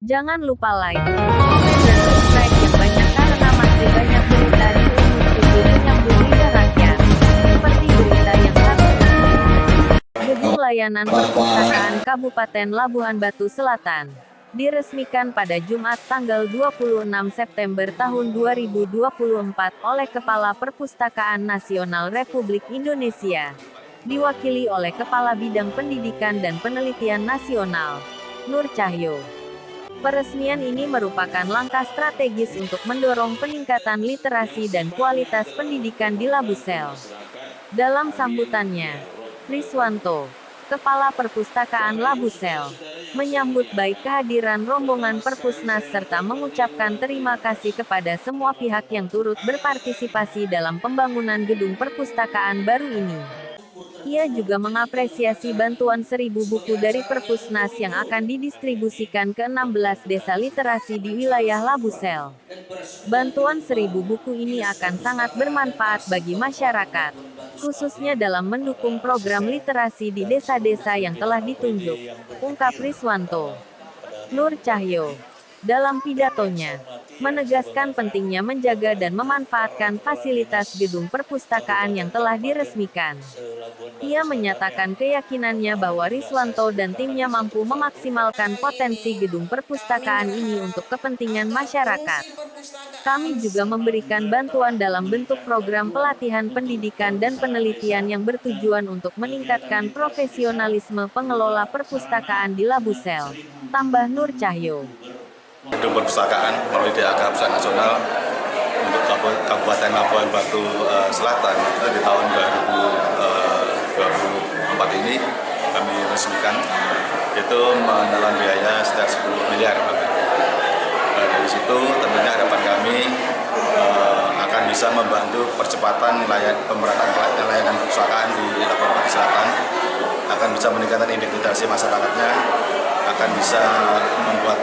Jangan lupa like, komen dan subscribe yang banyak karena masih banyak berita di Unmus TV menyambut lidah rakyat. Seperti berita yang satu ini. Gedung Layanan Perpustakaan Kabupaten Labuhan Batu Selatan diresmikan pada Jumat tanggal 26 September tahun 2024 oleh Kepala Perpustakaan Nasional Republik Indonesia. Diwakili oleh Kepala Bidang Pendidikan dan Penelitian Nasional, Nur Cahyo. Peresmian ini merupakan langkah strategis untuk mendorong peningkatan literasi dan kualitas pendidikan di Labusel. Dalam sambutannya, Riswanto, Kepala Perpustakaan Labusel, menyambut baik kehadiran rombongan Perpusnas serta mengucapkan terima kasih kepada semua pihak yang turut berpartisipasi dalam pembangunan gedung perpustakaan baru ini. Ia juga mengapresiasi bantuan 1.000 buku dari Perpusnas yang akan didistribusikan ke 16 desa literasi di wilayah Labusel. Bantuan 1.000 buku ini akan sangat bermanfaat bagi masyarakat, khususnya dalam mendukung program literasi di desa-desa yang telah ditunjuk, ungkap Riswanto. Nur Cahyo, dalam pidatonya, menegaskan pentingnya menjaga dan memanfaatkan fasilitas gedung perpustakaan yang telah diresmikan. Ia menyatakan keyakinannya bahwa Riswanto dan timnya mampu memaksimalkan potensi gedung perpustakaan ini untuk kepentingan masyarakat. Kami juga memberikan bantuan dalam bentuk program pelatihan pendidikan dan penelitian yang bertujuan untuk meningkatkan profesionalisme pengelola perpustakaan di Labusel, tambah Nur Cahyo. Gedung perpustakaan melalui DAK Pusat Nasional untuk Kabupaten Labuhan Batu Selatan itu di tahun 2024 ini kami resmikan, itu menelan biaya sekitar 10 miliar. Dari situ tentunya harapan kami akan bisa membantu percepatan pemerataan layanan perpustakaan di Labuhan Batu Selatan, akan bisa meningkatkan integritas masyarakatnya, akan bisa membuat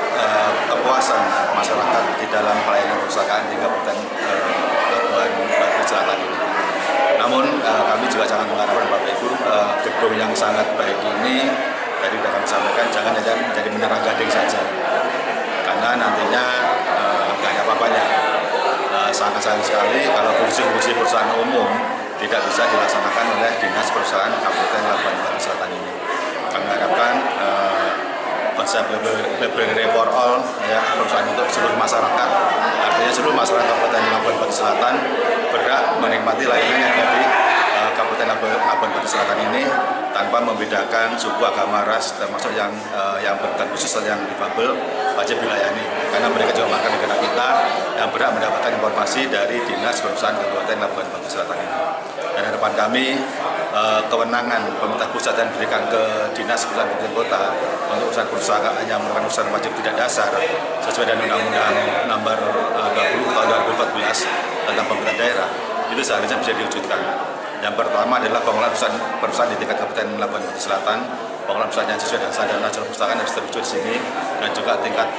kepuasan masyarakat di dalam pelayanan perpustakaan di Kabupaten Labuhan Batu Selatan ini. Namun kami juga jangan mengharapkan Bapak Ibu gedung yang sangat baik ini tadi sudah kami sampaikan jangan menjadi menara gading saja, karena nantinya nggak ada apa-apanya. Sangat sayang sekali kalau fungsi-fungsi perusahaan umum tidak bisa dilaksanakan oleh Dinas Perusahaan Kabupaten Labuhan Batu Selatan ini. Kami harapkan konsep library for all, ya, perusahaan untuk seluruh masyarakat, artinya seluruh masyarakat Kabupaten Labuhan Batu Selatan berhak menikmati layanan yang ada di Kabupaten Labuhan Batu Selatan ini tanpa membedakan suku, agama, ras, termasuk yang berkebutuhan khusus yang difabel wajib dilayani, karena mereka juga warga negara kita yang berhak mendapatkan informasi dari Dinas Perusahaan Kabupaten Labuhan Batu Selatan ini. Dan harapan kami kewenangan pemerintah pusat yang diberikan ke Dinas Perusahaan Kabupaten Kota untuk urusan perusahaan yang merupakan urusan wajib tidak dasar sesuai dengan Undang-Undang Nomor 20 tahun 2014 tentang pemerintah daerah, itu seharusnya bisa diwujudkan. Yang pertama adalah pengelolaan perusahaan di tingkat Kabupaten Labuhan Batu Selatan, pengelolaan perusahaan yang sesuai dengan standar nasional perpustakaan harus terwujud di sini, dan juga tingkat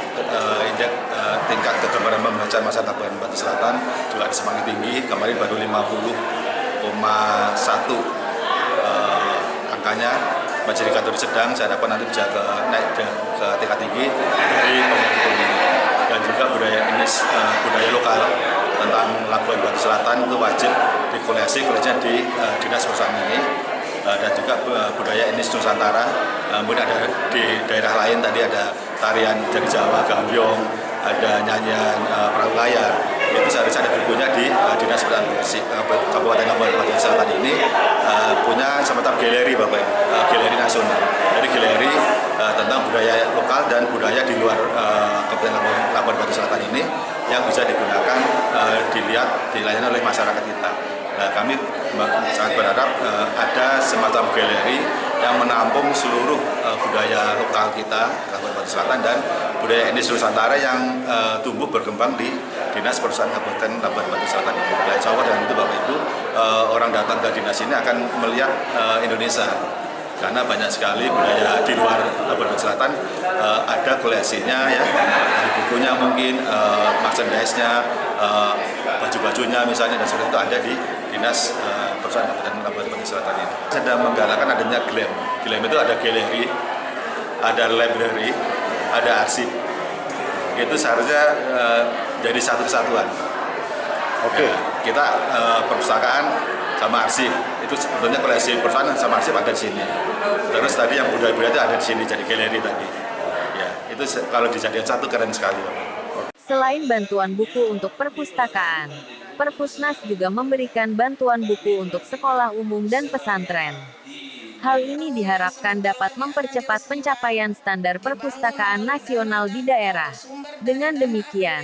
kegemaran membaca masyarakat Labuhan Batu Selatan juga semakin tinggi. Kemarin baru 50,1 angkanya, masih di kategori sedang. Saya harapkan nanti bisa naik ke tingkat tinggi dari penghitung ini. Dan juga budaya lokal tentang Labuhan Batu Selatan itu wajib dikoleksi di Dinas Perusahaan ini. Dan juga budaya etnis Nusantara, mungkin ada di daerah lain, tadi ada tarian dari Jawa, Gambyong, ada nyanyian perahu layar, itu seharusnya ada bukunya di Dinas Kabupaten Labuhan Batu Selatan ini punya semacam galeri, Bapak Ibu, galeri nasional. Jadi galeri tentang budaya lokal dan budaya di luar Kabupaten Labuhan Batu Selatan ini yang bisa digunakan, dilihat, dilayani oleh masyarakat kita. Nah, kami sangat berharap ada semacam galeri yang menampung seluruh budaya lokal kita, Labuhan Batu Selatan, dan budaya etnis Nusantara yang tumbuh berkembang di Dinas Perusahaan Kabupaten Labuhan Batu Selatan ini. Nah, insya Allah dengan itu Bapak Ibu, orang datang ke dinas ini akan melihat Indonesia, karena banyak sekali budaya di luar Labuhan Batu Selatan, ada koleksinya, ya, dari bukunya mungkin, merchandise-nya, baju-bajunya misalnya, dan seperti itu ada di Dinas Perusahaan Kabupaten Labuhan Batu Selatan ini. Sedang menggalakkan adanya GLAM. GLAM itu ada galeri, ada library, ada arsip. itu seharusnya jadi satu kesatuan. Oke. Ya, kita perpustakaan sama arsip itu sebetulnya koleksi perpustakaan sama arsip ada di sini. Terus tadi yang budaya-budaya itu ada di sini jadi galeri tadi. Ya, itu kalau dijadikan satu keren sekali. Selain bantuan buku untuk perpustakaan, Perpusnas juga memberikan bantuan buku untuk sekolah umum dan pesantren. Hal ini diharapkan dapat mempercepat pencapaian standar perpustakaan nasional di daerah. Dengan demikian,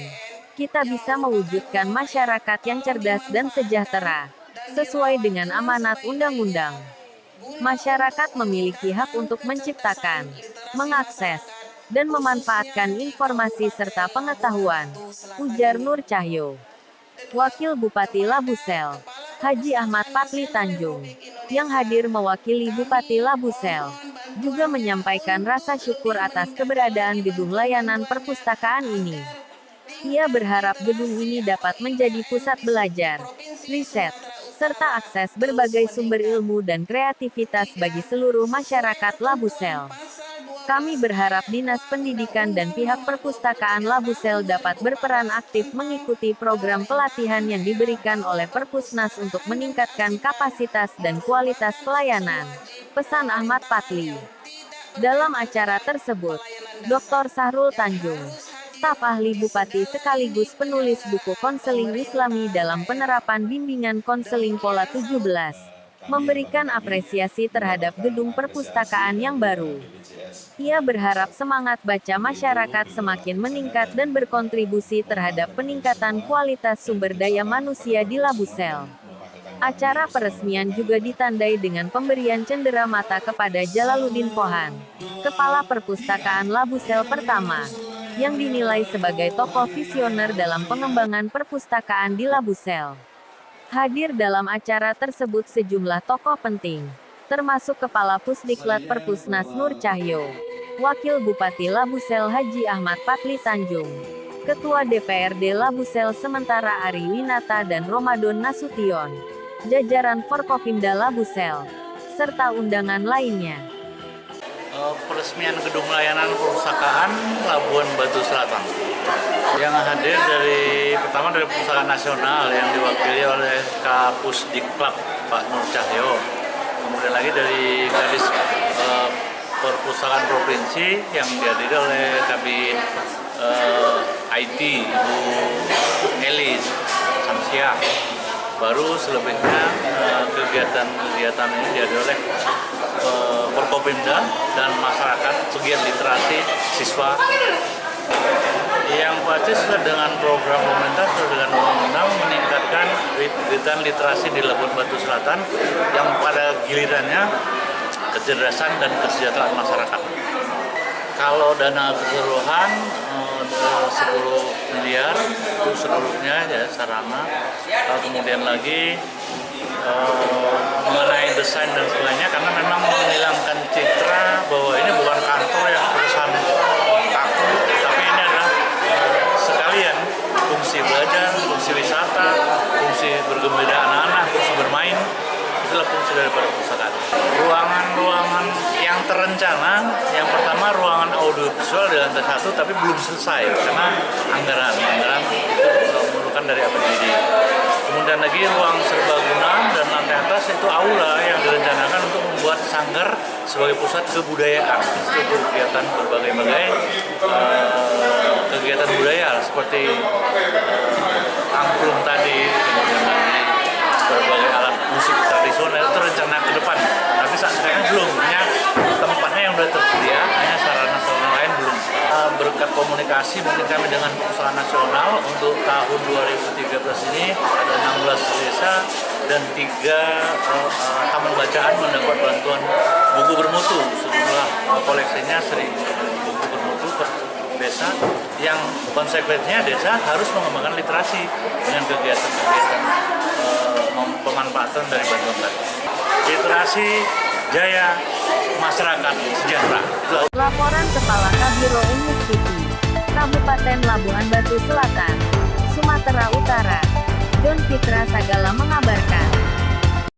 kita bisa mewujudkan masyarakat yang cerdas dan sejahtera, sesuai dengan amanat undang-undang. Masyarakat memiliki hak untuk menciptakan, mengakses, dan memanfaatkan informasi serta pengetahuan, ujar Nur Cahyo. Wakil Bupati Labusel, Haji Ahmad Patli Tanjung, yang hadir mewakili Bupati Labusel, juga menyampaikan rasa syukur atas keberadaan gedung layanan perpustakaan ini. Ia berharap gedung ini dapat menjadi pusat belajar, riset, serta akses berbagai sumber ilmu dan kreativitas bagi seluruh masyarakat Labusel. Kami berharap Dinas Pendidikan dan pihak perpustakaan Labusel dapat berperan aktif mengikuti program pelatihan yang diberikan oleh Perpusnas untuk meningkatkan kapasitas dan kualitas pelayanan. Pesan Ahmad Patli. Dalam acara tersebut, Dr. Sahrul Tanjung, staf ahli Bupati sekaligus penulis buku konseling Islami dalam penerapan bimbingan konseling Pola 17, memberikan apresiasi terhadap gedung perpustakaan yang baru. Ia berharap semangat baca masyarakat semakin meningkat dan berkontribusi terhadap peningkatan kualitas sumber daya manusia di Labusel. Acara peresmian juga ditandai dengan pemberian cendera mata kepada Jalaluddin Pohan, Kepala Perpustakaan Labusel pertama, yang dinilai sebagai tokoh visioner dalam pengembangan perpustakaan di Labusel. Hadir dalam acara tersebut sejumlah tokoh penting, termasuk Kepala Pusdiklat Perpusnas Nur Cahyo, Wakil Bupati Labusel Haji Ahmad Patli Tanjung, Ketua DPRD Labusel sementara Ari Winata dan Ramadan Nasution, jajaran Forkopimda Labusel, serta undangan lainnya. Peresmian gedung layanan perpustakaan Labuan Batu Selatan. Yang hadir pertama dari Perpustakaan Nasional yang diwakili oleh Kapusdiklat Pak Nur Cahyo. Kemudian lagi dari Kadis Perpustakaan Provinsi yang dihadiri oleh Kabid IT Ibu Elis Samsiah. Baru selebihnya kegiatan ini dihadiri oleh Forkopimda dan masyarakat pegiat literasi siswa. Yang pasti sesuai dengan program pemerintah, sesuai dengan undang-undang meningkatkan kegiatan literasi di Labuan Batu Selatan yang pada gilirannya kecerdasan dan kesejahteraan masyarakat. Kalau dana keseluruhan 10 miliar itu seluruhnya ya sarana. Kemudian lagi mengenai desain dan sebagainya, karena memang menghilangkan citra bahwa ini bukan kantor yang perusahaan kaku, tapi ini adalah sekalian fungsi belajar, fungsi wisata, fungsi bergembira anak-anak, fungsi bermain. Itulah fungsi daripada perpustakaan. Ruangan-ruangan yang terencana, yang pertama ruangan audiovisual di lantai 1 tapi belum selesai karena anggaran itu memerlukan dari APBD. Kemudian lagi ruang serbaguna dan lantai atas itu aula yang direncanakan untuk membuat sanggar sebagai pusat kebudayaan untuk kegiatan berbagai kegiatan budaya seperti angklung tadi, kemudian lagi berbagai alat musik tradisional itu rencana ke depan. Tapi saat sekarang belum, hanya tempatnya yang sudah tersedia, hanya sarana-sarana lain belum. Berkat komunikasi mungkin kami dengan Perpustakaan Nasional untuk tahun 2013 ini ada 16 desa dan 3 taman bacaan mendapat bantuan buku bermutu. Sejumlah koleksinya 1000 buku bermutu per desa yang konsekuensinya desa harus mengembangkan literasi dengan kegiatan-kegiatan pemanfaatan dari bantuan tadi. Literasi, jaya, masyarakat sejahtera. Laporan Kepala Kabiro Umus TV, Kabupaten Labuan Batu Selatan, Sumatera Utara, Don Fitra Sagala mengabarkan.